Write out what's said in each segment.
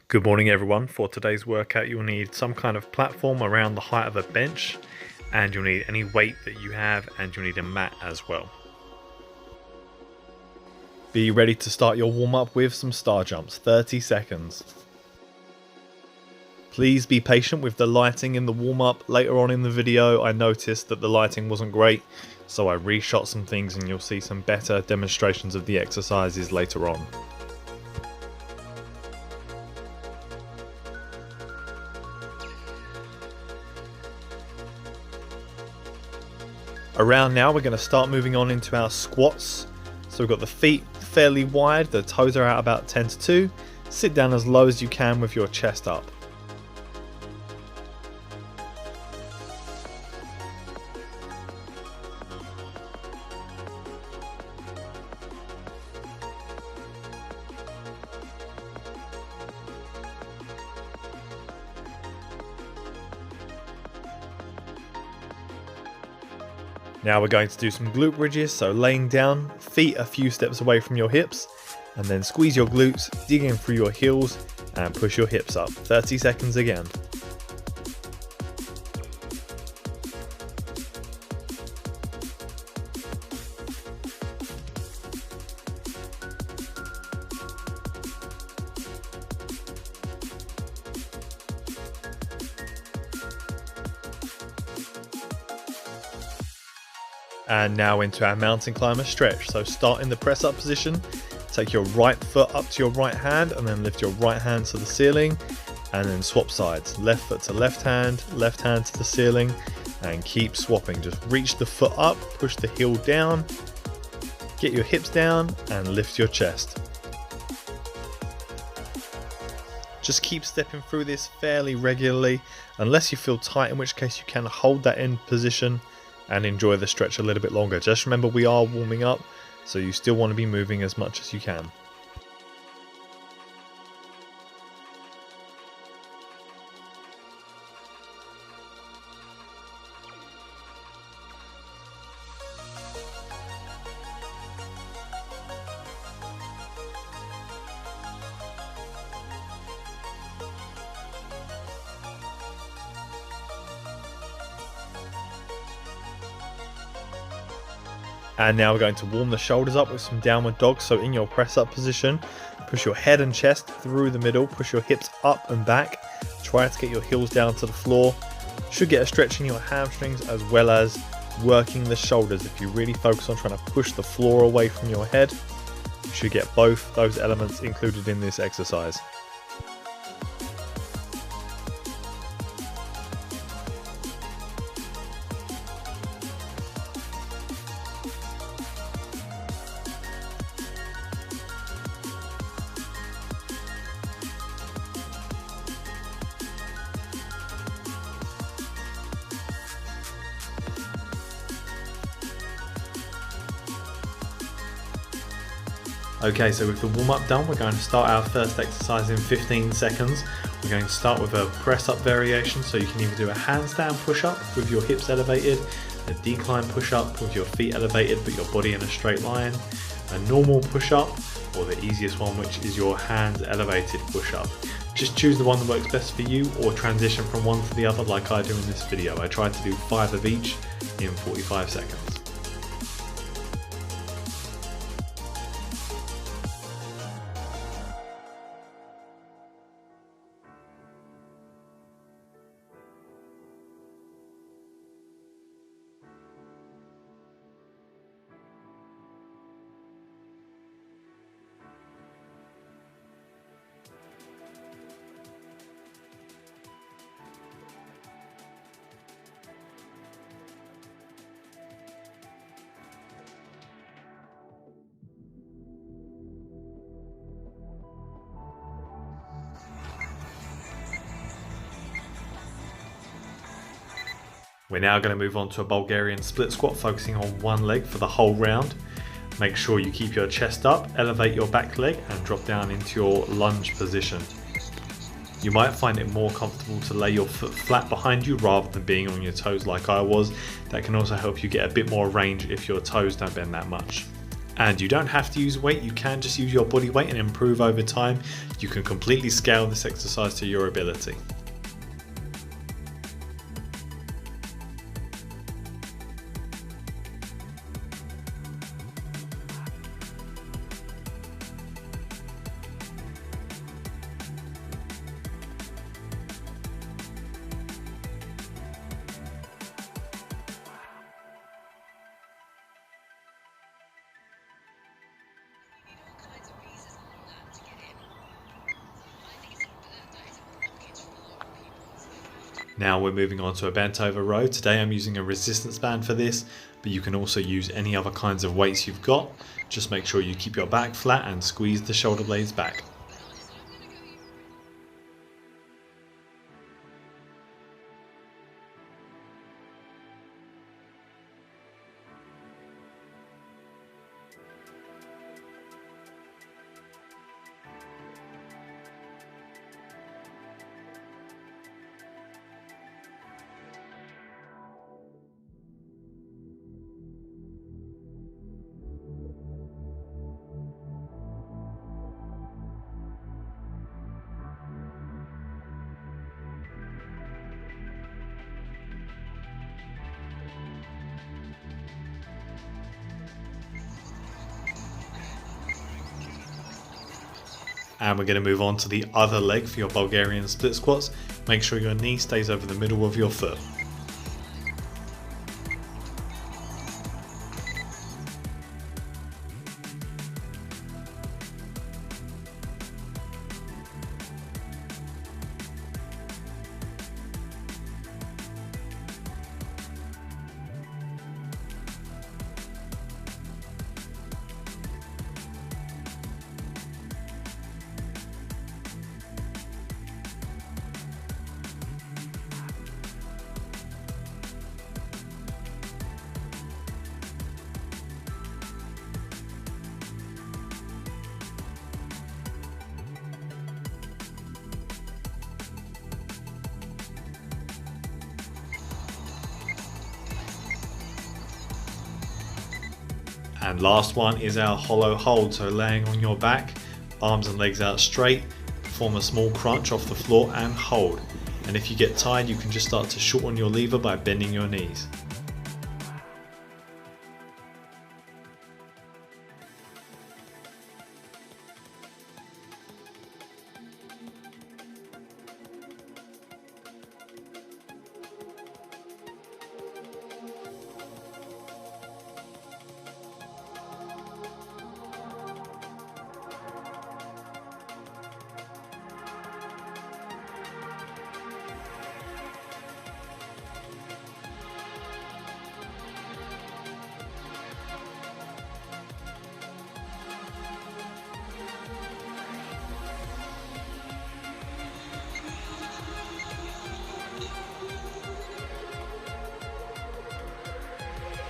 Good morning everyone. For today's workout you'll need some kind of platform around the height of a bench, and you'll need any weight that you have, and you'll need a mat as well. Be ready to start your warm up with some star jumps, 30 seconds. Please be patient with the lighting in the warm up. Later on in the video I noticed that the lighting wasn't great, so I reshot some things and you'll see some better demonstrations of the exercises later on. Around now we're going to start moving on into our squats. So we've got the feet fairly wide, the toes are out about 10 to 2. Sit down as low as you can with your chest up. Now we're going to do some glute bridges, so laying down, feet a few steps away from your hips, and then squeeze your glutes, dig in through your heels and push your hips up. 30 seconds again. And now into our mountain climber stretch. So start in the press up position, take your right foot up to your right hand and then lift your right hand to the ceiling, and then swap sides. Left foot to left hand to the ceiling, and keep swapping. Just reach the foot up, push the heel down, get your hips down and lift your chest. Just keep stepping through this fairly regularly, unless you feel tight, in which case you can hold that end position and enjoy the stretch a little bit longer. Just remember we are warming up, so you still want to be moving as much as you can. And now we're going to warm the shoulders up with some downward dog. So in your press up position, push your head and chest through the middle, push your hips up and back, try to get your heels down to the floor. Should get a stretch in your hamstrings as well as working the shoulders. If you really focus on trying to push the floor away from your head, you should get both those elements included in this exercise. Okay, so with the warm up done, we're going to start our first exercise in 15 seconds. We're going to start with a press up variation, so you can either do a handstand push up with your hips elevated, a decline push up with your feet elevated but your body in a straight line, a normal push up, or the easiest one, which is your hands elevated push up. Just choose the one that works best for you, or transition from one to the other like I do in this video. I try to do 5 of each in 45 seconds. We're now going to move on to a Bulgarian split squat, focusing on one leg for the whole round. Make sure you keep your chest up, elevate your back leg and drop down into your lunge position. You might find it more comfortable to lay your foot flat behind you rather than being on your toes like I was. That can also help you get a bit more range if your toes don't bend that much. And you don't have to use weight, you can just use your body weight and improve over time. You can completely scale this exercise to your ability. Now we're moving on to a bent over row. Today I'm using a resistance band for this, but you can also use any other kinds of weights you've got. Just make sure you keep your back flat and squeeze the shoulder blades back. And we're going to move on to the other leg for your Bulgarian split squats. Make sure your knee stays over the middle of your foot. And last one is our hollow hold, so laying on your back, arms and legs out straight, form a small crunch off the floor and hold. And if you get tired, you can just start to shorten your lever by bending your knees.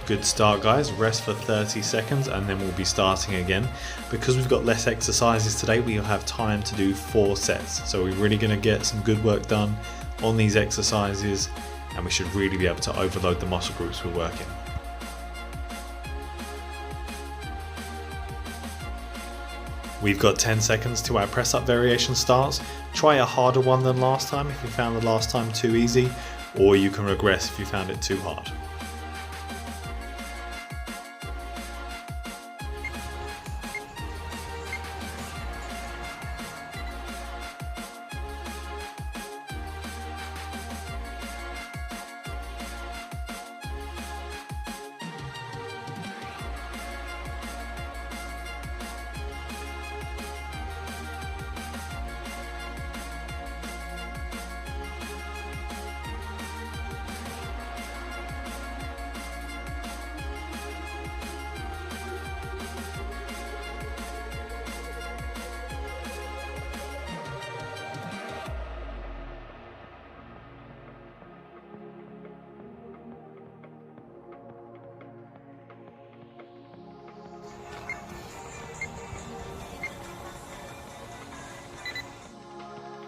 Good start guys, rest for 30 seconds and then we'll be starting again. Because we've got less exercises today, we'll have time to do 4 sets. So we're really going to get some good work done on these exercises and we should really be able to overload the muscle groups we're working. We've got 10 seconds to our press up variation starts. Try a harder one than last time if you found the last time too easy, or you can regress if you found it too hard.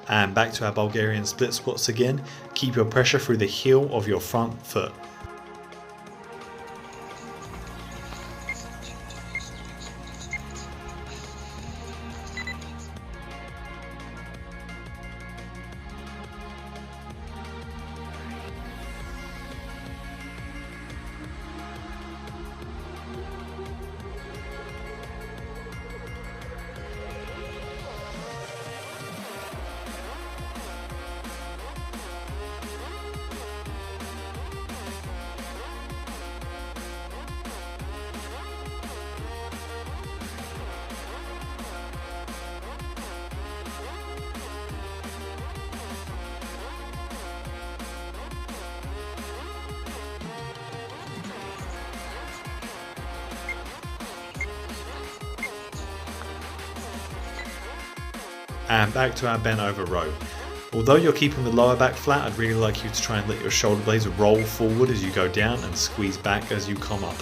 And back to our Bulgarian split squats again. Keep your pressure through the heel of your front foot. And back to our bent over row. Although you're keeping the lower back flat, I'd really like you to try and let your shoulder blades roll forward as you go down and squeeze back as you come up.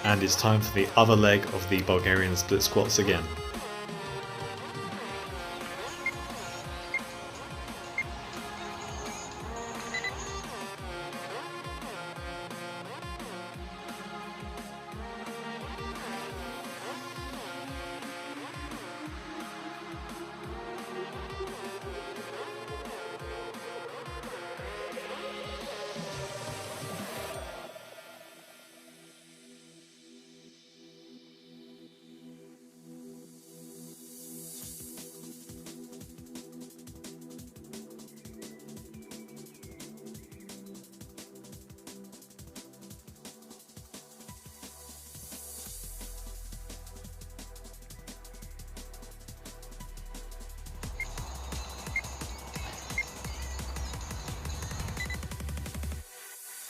And it's time for the other leg of the Bulgarian split squats again.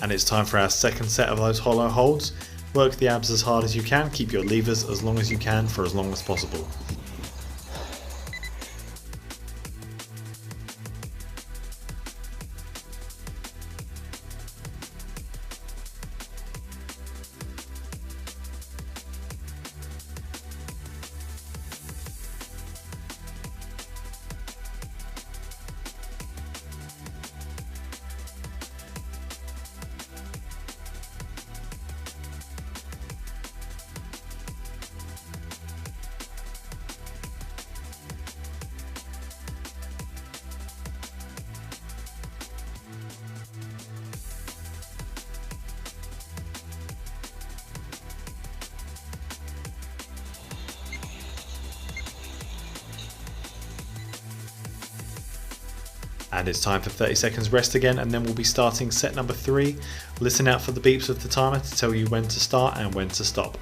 And it's time for our second set of those hollow holds. Work the abs as hard as you can, keep your levers as long as you can for as long as possible. And it's time for 30 seconds rest again, and then we'll be starting set number 3. Listen out for the beeps of the timer to tell you when to start and when to stop.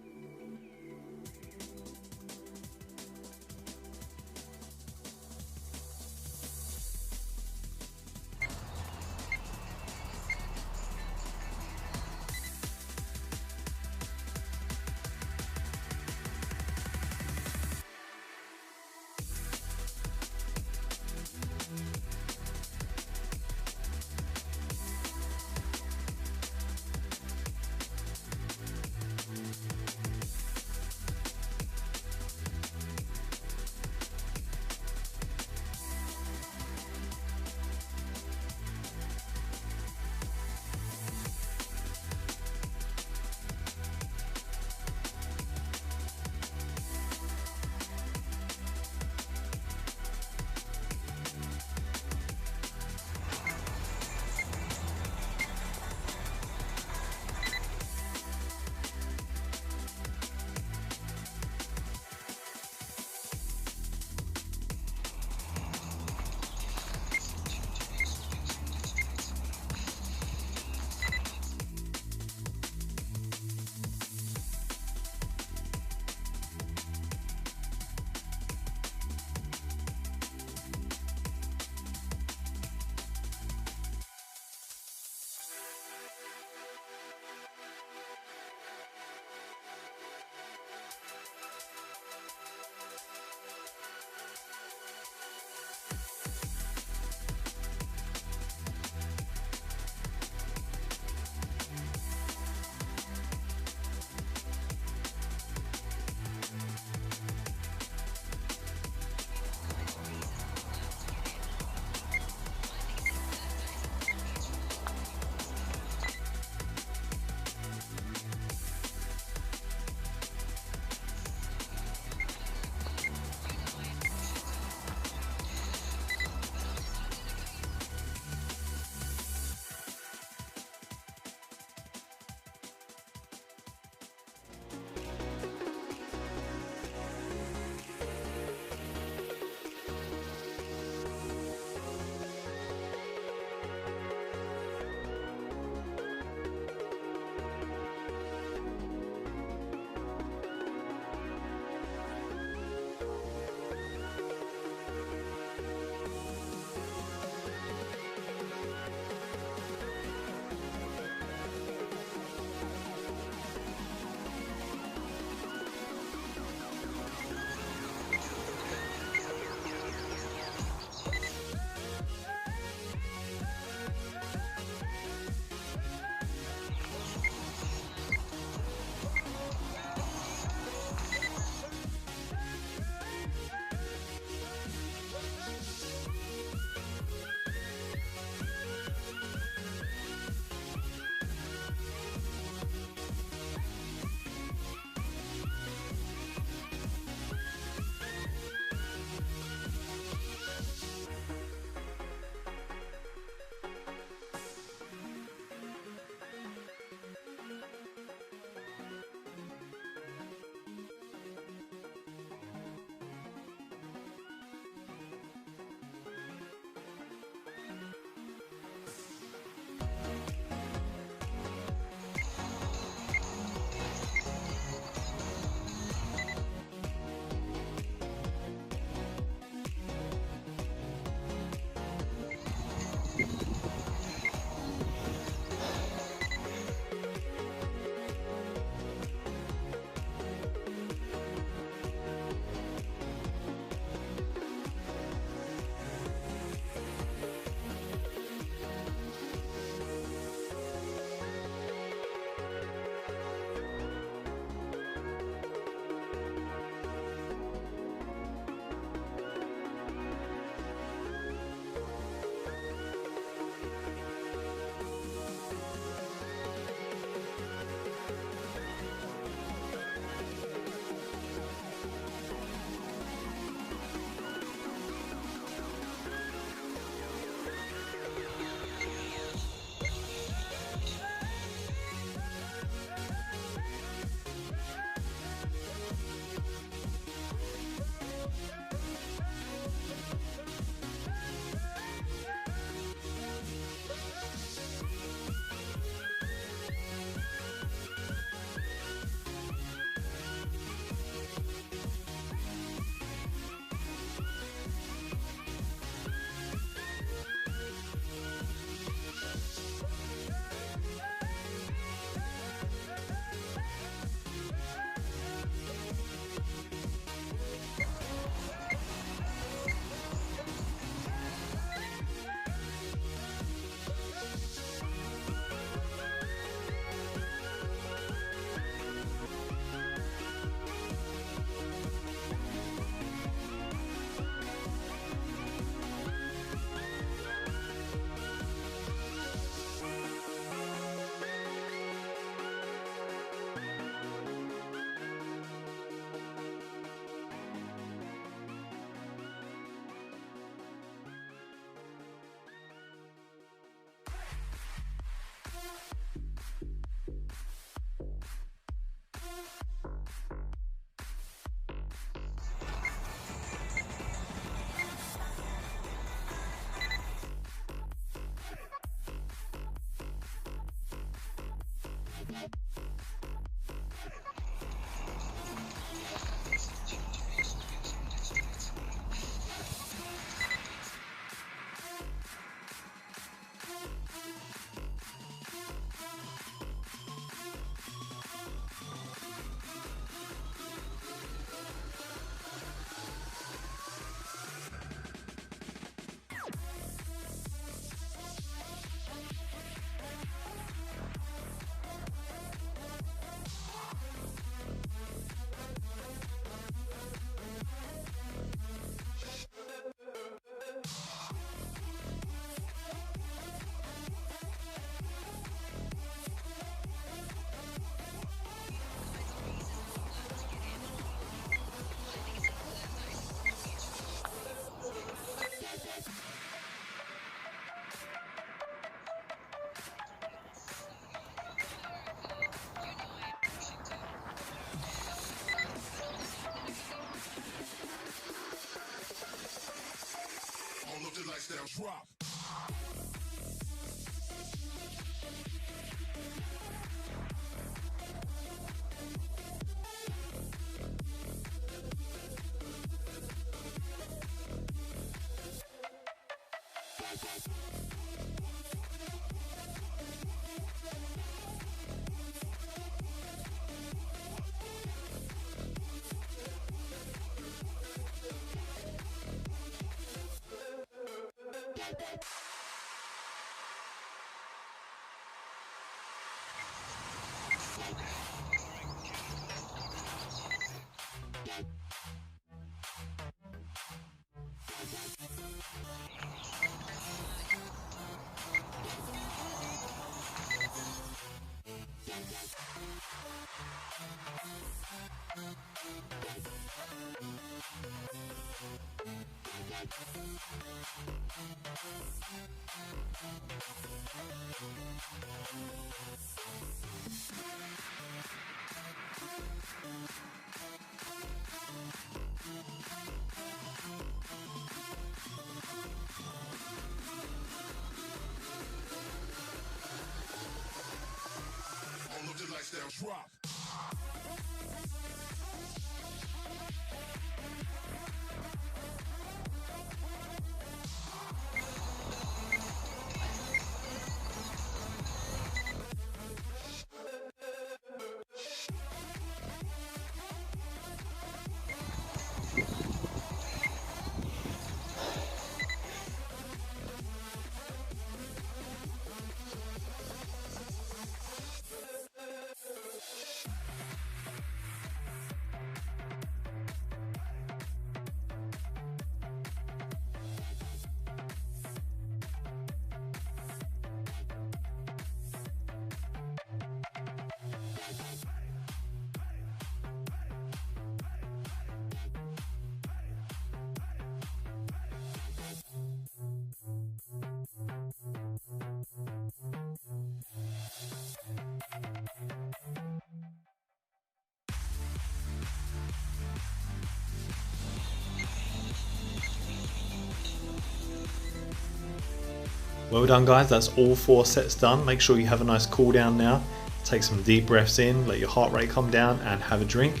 Well done guys, that's all 4 sets done. Make sure you have a nice cool down now. Take some deep breaths in, let your heart rate come down and have a drink.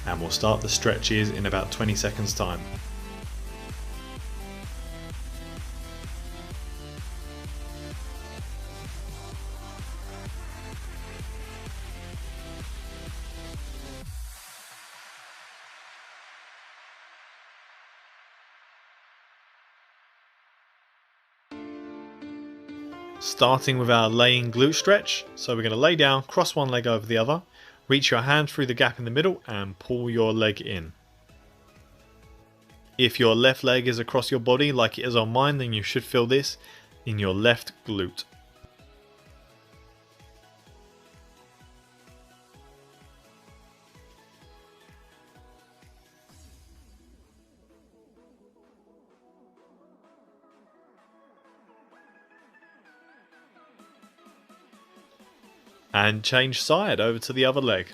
And we'll start the stretches in about 20 seconds time. Starting with our laying glute stretch. So we're going to lay down, cross one leg over the other, reach your hand through the gap in the middle and pull your leg in. If your left leg is across your body like it is on mine, then you should feel this in your left glute. And change side over to the other leg.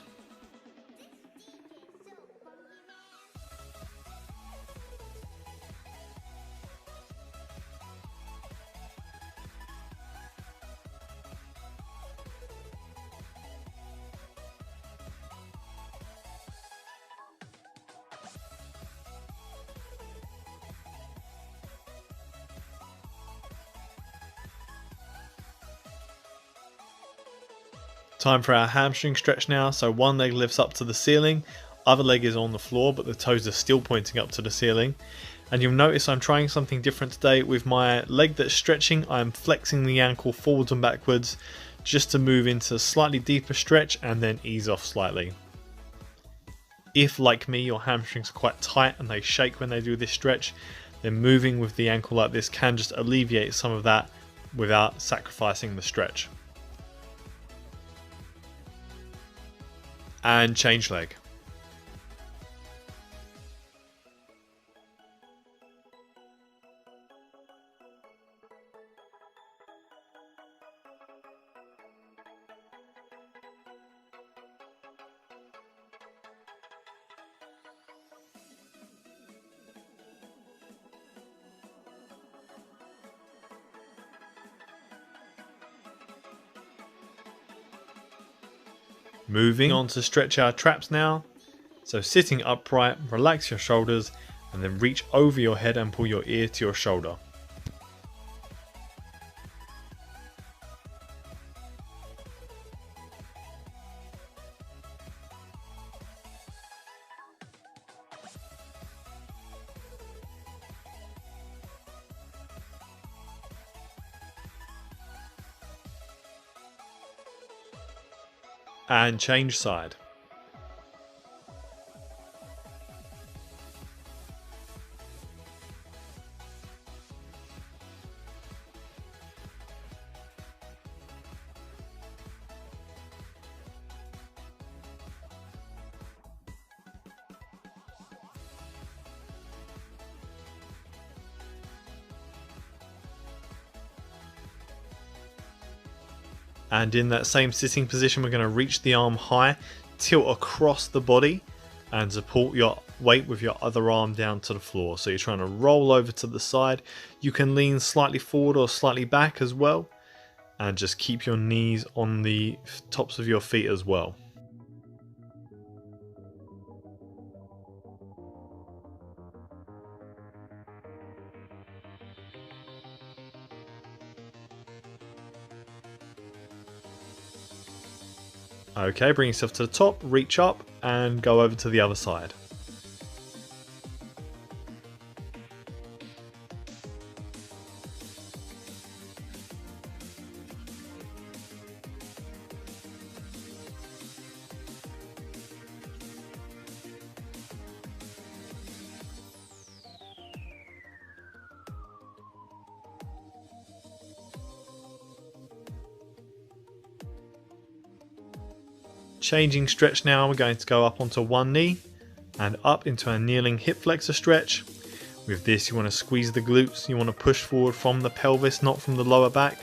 Time for our hamstring stretch now. So one leg lifts up to the ceiling, other leg is on the floor, but the toes are still pointing up to the ceiling. And you'll notice I'm trying something different today. With my leg that's stretching, I'm flexing the ankle forwards and backwards just to move into a slightly deeper stretch and then ease off slightly. If, like me, your hamstrings are quite tight and they shake when they do this stretch, then moving with the ankle like this can just alleviate some of that without sacrificing the stretch. And change leg. Moving on to stretch our traps now. So sitting upright, relax your shoulders and then reach over your head and pull your ear to your shoulder. And change side. And in that same sitting position, we're going to reach the arm high, tilt across the body and support your weight with your other arm down to the floor. So you're trying to roll over to the side. You can lean slightly forward or slightly back as well. And just keep your knees on the tops of your feet as well. Okay, bring yourself to the top, reach up and go over to the other side. Changing stretch now, we're going to go up onto one knee and up into a kneeling hip flexor stretch. With this you want to squeeze the glutes, you want to push forward from the pelvis, not from the lower back.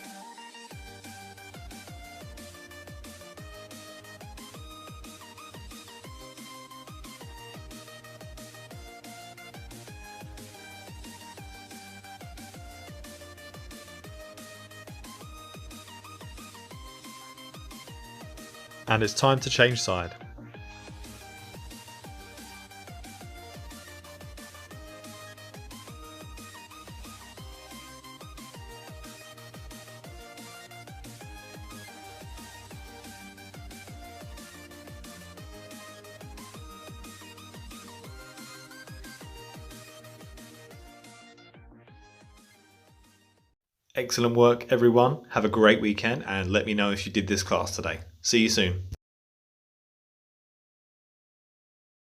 And it's time to change side. Excellent work everyone, have a great weekend and let me know if you did this class today. See you soon.